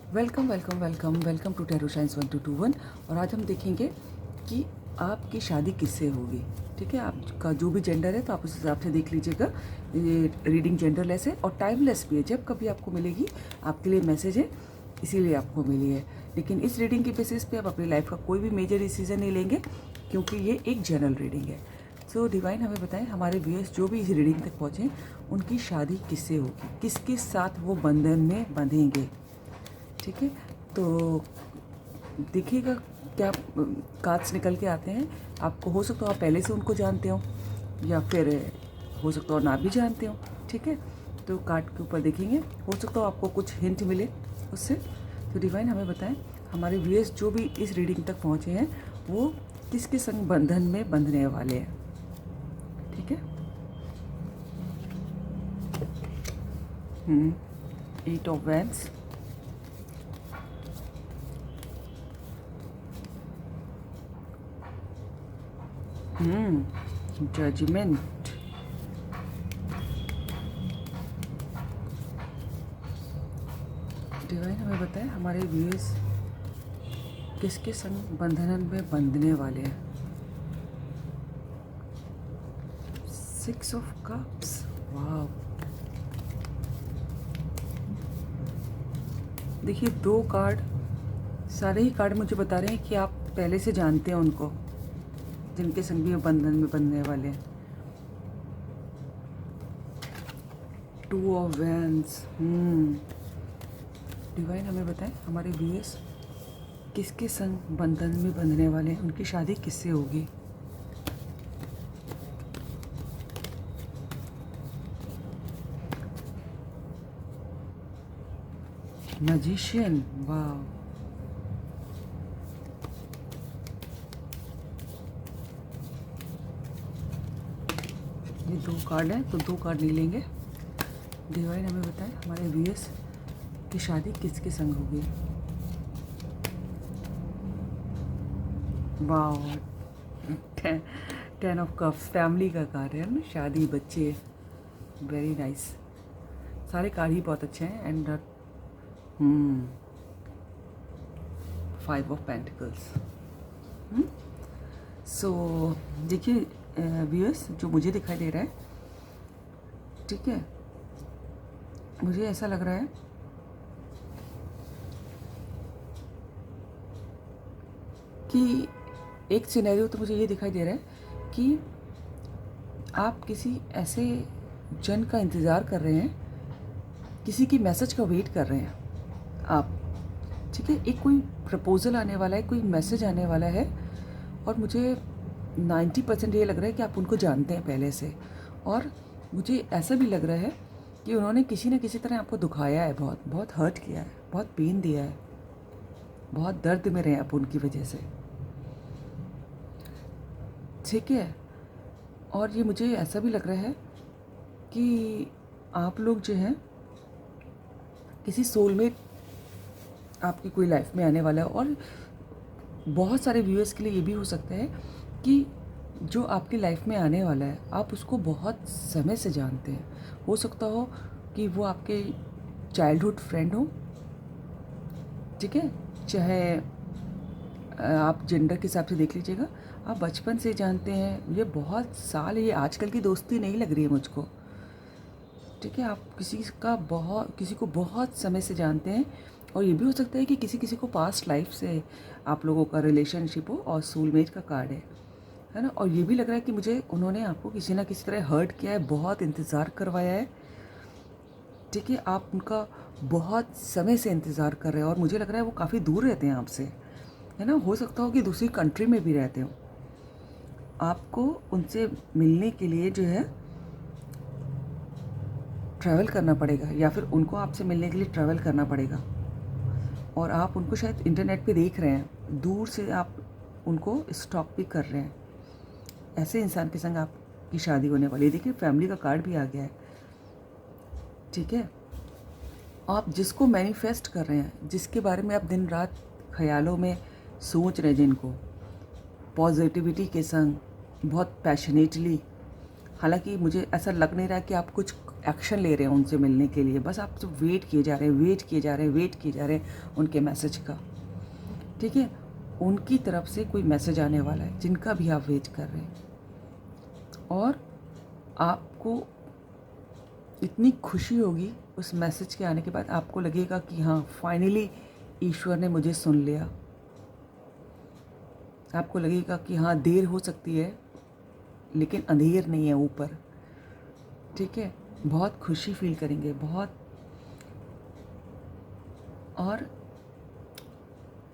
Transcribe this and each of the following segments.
Welcome welcome welcome welcome to tarot science 1221। और आज हम देखेंगे कि आपकी शादी किससे होगी। ठीक है, आपका जो भी जेंडर है तो आप उस हिसाब से देख लीजिएगा। ये रीडिंग जेंडरलेस है और टाइमलेस भी है। जब कभी आपको मिलेगी आपके लिए मैसेज है, इसीलिए आपको मिली है। लेकिन इस रीडिंग के बेसिस पे आप अपनी लाइफ का कोई भी मेजर डिसीजन नहीं लेंगे, क्योंकि ये एक जनरल रीडिंग है। सो डिवाइन हमें बताएं, हमारे व्यूअर्स जो भी इस रीडिंग तक पहुँचे उनकी शादी किससे होगी, किसके साथ वो बंधन में बंधेंगे। ठीक है, तो देखिएगा क्या कार्ड्स निकल के आते हैं। आपको हो सकता हो आप पहले से उनको जानते हो, या फिर हो सकता हो ना भी जानते हो। ठीक है, तो कार्ड के ऊपर देखेंगे, हो सकता हो आपको कुछ हिंट मिले उससे। तो डिवाइन हमें बताएं, हमारे व्यूअर्स जो भी इस रीडिंग तक पहुँचे हैं वो किसके संग बंधन में बंधने वाले हैं। ठीक है, 8 ऑफ वैंड्स, जजमेंट, डिवाइन हमें बताएं हमारे व्यूअर्स किसके संग बंधन में बंधने वाले हैं। 6 ऑफ कप्स, वाह। देखिए, दो कार्ड, सारे ही कार्ड मुझे बता रहे हैं कि आप पहले से जानते हैं उनको, जिनके संग भी बंधन में बंधने वाले हैं। 2 ऑफ वैंड्स, डिवाइन हमें बताएं हमारे व्यूअर्स किसके संग बंधन में बंधने वाले हैं, उनकी शादी किससे होगी। मैजिशियन, वाह। ये दो कार्ड हैं तो दो कार्ड नहीं लेंगे। डिवाइन हमें बताएं हमारे व्यूअर्स की शादी किसके संग होगी। वाह, 10 ऑफ कप्स, फैमिली का कार्ड है ना, शादी, बच्चे, वेरी नाइस। सारे कार्ड ही बहुत अच्छे हैं। And 5 of pentacles. सो देखिए व्यूअर्स, जो मुझे दिखाई दे रहा है, ठीक है, मुझे ऐसा लग रहा है कि एक सिनेरियो तो मुझे ये दिखाई दे रहा है कि आप किसी ऐसे जन का इंतज़ार कर रहे हैं, किसी की मैसेज का वेट कर रहे हैं आप। ठीक है, एक कोई प्रपोज़ल आने वाला है, कोई मैसेज आने वाला है, और मुझे 90% ये लग रहा है कि आप उनको जानते हैं पहले से। और मुझे ऐसा भी लग रहा है कि उन्होंने किसी न किसी तरह आपको दुखाया है, बहुत बहुत हर्ट किया है, बहुत पेन दिया है, बहुत दर्द में रहे आप उनकी वजह से। ठीक है, और ये मुझे ऐसा भी लग रहा है कि आप लोग जो हैं, किसी सोलमेट आपकी कोई लाइफ में आने वाला है। और बहुत सारे व्यूअर्स के लिए ये भी हो सकता है कि जो आपकी लाइफ में आने वाला है आप उसको बहुत समय से जानते हैं। हो सकता हो कि वो आपके चाइल्डहुड फ्रेंड हो, ठीक है, चाहे आप जेंडर के हिसाब से देख लीजिएगा, आप बचपन से जानते हैं, ये बहुत साल, ये आजकल की दोस्ती नहीं लग रही है मुझको। ठीक है, आप किसी को बहुत समय से जानते हैं। और ये भी हो सकता है कि किसी को पास्ट लाइफ से आप लोगों का रिलेशनशिप हो, और सोलमेट का कार्ड है ना। और ये भी लग रहा है कि मुझे उन्होंने आपको किसी ना किसी तरह हर्ट किया है, बहुत इंतज़ार करवाया है। ठीक है, आप उनका बहुत समय से इंतज़ार कर रहे हैं, और मुझे लग रहा है वो काफ़ी दूर रहते हैं आपसे, है ना। हो सकता हो कि दूसरी कंट्री में भी रहते हो। आपको उनसे मिलने के लिए जो है ट्रैवल करना पड़ेगा, या फिर उनको आपसे मिलने के लिए ट्रैवल करना पड़ेगा। और आप उनको शायद इंटरनेट पे देख रहे हैं, दूर से आप उनको स्टॉक भी कर रहे हैं। ऐसे इंसान के संग आपकी शादी होने वाली है। देखिए, फैमिली का कार्ड भी आ गया है। ठीक है, आप जिसको मैनिफेस्ट कर रहे हैं, जिसके बारे में आप दिन रात ख्यालों में सोच रहे हैं, जिनको पॉजिटिविटी के संग, बहुत पैशनेटली, हालांकि मुझे ऐसा लग नहीं रहा कि आप कुछ एक्शन ले रहे हैं उनसे मिलने के लिए, बस आप तो वेट किए जा रहे हैं, वेट किए जा रहे हैं, वेट किए जा रहे हैं उनके मैसेज का। ठीक है, उनकी तरफ से कोई मैसेज आने वाला है जिनका भी आप वेट कर रहे हैं, और आपको इतनी खुशी होगी उस मैसेज के आने के बाद। आपको लगेगा कि हाँ, फाइनली ईश्वर ने मुझे सुन लिया। आपको लगेगा कि हाँ, देर हो सकती है लेकिन अंधेर नहीं है ऊपर। ठीक है, बहुत खुशी फील करेंगे, बहुत। और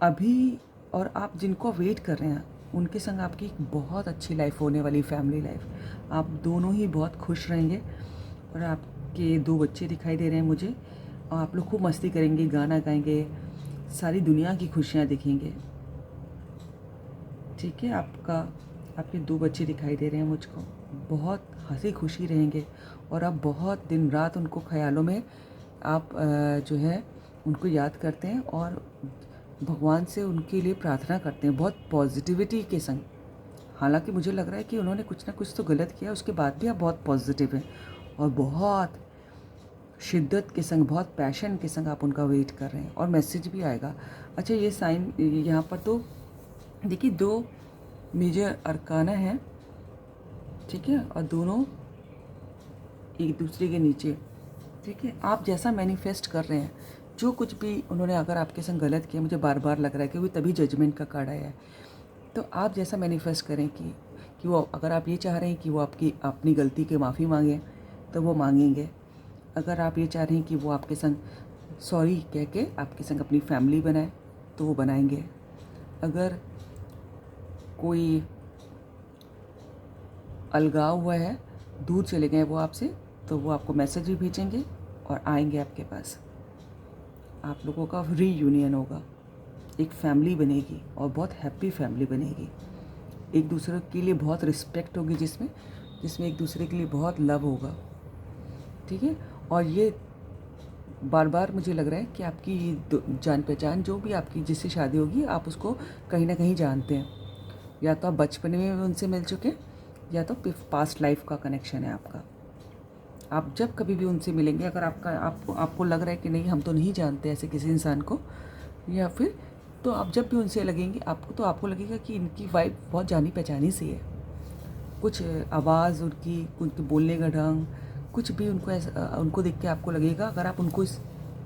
अभी और आप जिनको वेट कर रहे हैं उनके संग आपकी एक बहुत अच्छी लाइफ होने वाली, फैमिली लाइफ। आप दोनों ही बहुत खुश रहेंगे, और आपके 2 बच्चे दिखाई दे रहे हैं मुझे, और आप लोग खूब मस्ती करेंगे, गाना गाएंगे, सारी दुनिया की खुशियाँ दिखेंगे। ठीक है, आपके 2 बच्चे दिखाई दे रहे हैं मुझको, बहुत हंसी खुशी रहेंगे, और आप बहुत दिन रात उनको ख्यालों में आप जो है उनको याद करते हैं और भगवान से उनके लिए प्रार्थना करते हैं बहुत पॉजिटिविटी के संग। हालांकि मुझे लग रहा है कि उन्होंने कुछ ना कुछ तो गलत किया, उसके बाद भी आप बहुत पॉजिटिव हैं और बहुत शिद्दत के संग, बहुत पैशन के संग आप उनका वेट कर रहे हैं, और मैसेज भी आएगा। अच्छा, ये साइन यहाँ पर तो देखिए 2 मेजर अरकाना हैं। ठीक है, और दोनों एक दूसरे के नीचे। ठीक है, आप जैसा मैनिफेस्ट कर रहे हैं, जो कुछ भी उन्होंने अगर आपके संग गलत किया, मुझे बार बार लग रहा है कि वो तभी जजमेंट का कार्ड आया है। तो आप जैसा मैनिफेस्ट करें कि वो, अगर आप ये चाह रहे हैं कि वो आपकी अपनी गलती की माफ़ी मांगें तो वो मांगेंगे। अगर आप ये चाह रहे हैं कि वो आपके संग सॉरी कह के आपके संग अपनी फैमिली बनाए तो वो बनाएंगे। अगर कोई अलगाव हुआ है, दूर चले गए वो आपसे, तो वो आपको मैसेज भी भेजेंगे और आएंगे आपके पास। आप लोगों का रीयूनियन होगा, एक फैमिली बनेगी और बहुत हैप्पी फैमिली बनेगी। एक दूसरे के लिए बहुत रिस्पेक्ट होगी, जिसमें एक दूसरे के लिए बहुत लव होगा। ठीक है, और ये बार बार मुझे लग रहा है कि आपकी जान पहचान जो भी आपकी जिससे शादी होगी, आप उसको कहीं ना कहीं जानते हैं। या तो आप बचपन में उनसे मिल चुके, या तो पास्ट लाइफ का कनेक्शन है आपका। आप जब कभी भी उनसे मिलेंगे, अगर आपको लग रहा है कि नहीं हम तो नहीं जानते ऐसे किसी इंसान को, या फिर तो आप जब भी उनसे लगेंगे आपको लगेगा कि इनकी वाइब बहुत जानी पहचानी सी है। कुछ आवाज़ उनकी बोलने का ढंग, कुछ भी उनको देख के आपको लगेगा, अगर आप उनको इस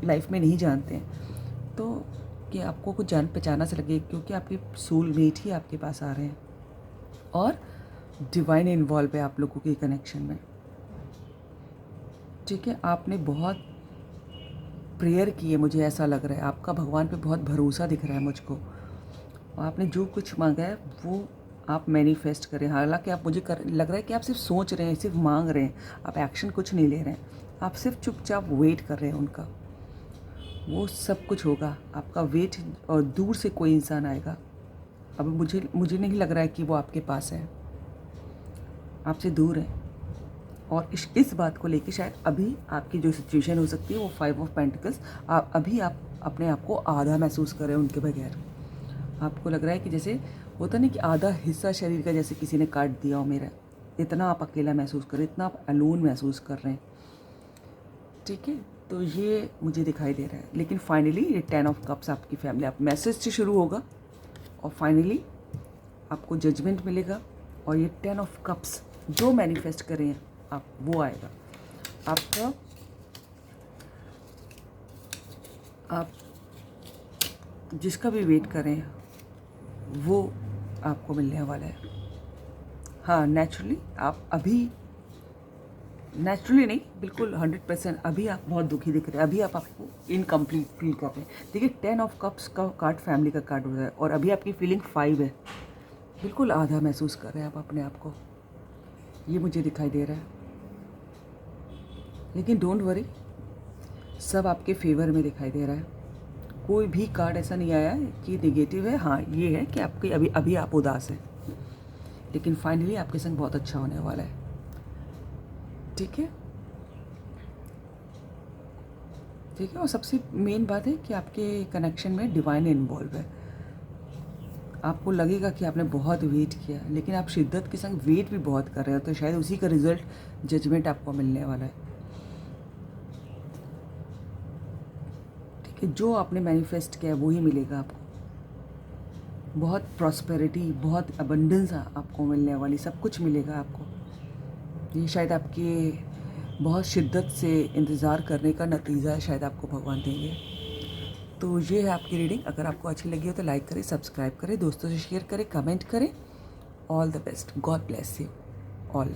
लाइफ में नहीं जानते हैं तो कि आपको कुछ जान पहचाना से लगे, क्योंकि आपके सोलमेट ही आपके पास आ रहे हैं और डिवाइन इन्वॉल्व है आप लोगों के कनेक्शन में। ठीक है, आपने बहुत प्रेयर की है, मुझे ऐसा लग रहा है आपका भगवान पे बहुत भरोसा दिख रहा है मुझको, और आपने जो कुछ मांगा है वो आप मैनिफेस्ट करें। हालांकि लग रहा है कि आप सिर्फ सोच रहे हैं, सिर्फ मांग रहे हैं, आप एक्शन कुछ नहीं ले रहे हैं, आप सिर्फ चुपचाप वेट कर रहे हैं उनका। वो सब कुछ होगा, आपका वेट, और दूर से कोई इंसान आएगा। अब मुझे नहीं लग रहा है कि वो आपके पास है, आपसे दूर है। और इस बात को लेके शायद अभी आपकी जो सिचुएशन हो सकती है वो 5 ऑफ पेंटिकल्स, आप अपने आप को आधा महसूस कर रहे हैं उनके बगैर। आपको लग रहा है कि जैसे होता नहीं कि आधा हिस्सा शरीर का जैसे किसी ने काट दिया हो मेरा, इतना आप अकेला महसूस कर रहे हैं, इतना आप अलोन महसूस कर रहे हैं। ठीक है, तो ये मुझे दिखाई दे रहा है। लेकिन फाइनली ये 10 ऑफ कप्स आपकी फैमिली, आप मैसेज से शुरू होगा और फाइनली आपको जजमेंट मिलेगा, और ये 10 ऑफ कप्स जो मैनिफेस्ट करें आप वो आएगा आपका। आप जिसका भी वेट करें वो आपको मिलने वाला है। हाँ, नेचुरली आप अभी, नेचुरली नहीं, बिल्कुल 100% अभी आप बहुत दुखी दिख रहे हैं, अभी आपको इनकम्प्लीट फील कर रहे हैं। देखिए 10 ऑफ कप्स का कार्ड फैमिली का कार्ड होता है, और अभी आपकी फीलिंग 5 है, बिल्कुल आधा महसूस कर रहे हैं आप अपने आप को, ये मुझे दिखाई दे रहा है। लेकिन डोंट वरी, सब आपके फेवर में दिखाई दे रहा है। कोई भी कार्ड ऐसा नहीं आया है कि नेगेटिव है। हाँ, ये है कि आपके अभी आप उदास हैं, लेकिन फाइनली आपके संग बहुत अच्छा होने वाला है। ठीक है, ठीक है, और सबसे मेन बात है कि आपके कनेक्शन में डिवाइन इन्वॉल्व है। आपको लगेगा कि आपने बहुत वेट किया, लेकिन आप शिद्दत के संग वेट भी बहुत कर रहे हो, तो शायद उसी का रिजल्ट जजमेंट आपको मिलने वाला है। कि जो आपने मैनिफेस्ट किया है वो ही मिलेगा आपको। बहुत प्रॉस्पेरिटी, बहुत अबंडेंस आपको मिलने वाली, सब कुछ मिलेगा आपको। ये शायद आपके बहुत शिद्दत से इंतज़ार करने का नतीजा है, शायद आपको भगवान देंगे। तो ये है आपकी रीडिंग। अगर आपको अच्छी लगी हो तो लाइक करें, सब्सक्राइब करें, दोस्तों से शेयर करें, कमेंट करें। All the best. God bless you all.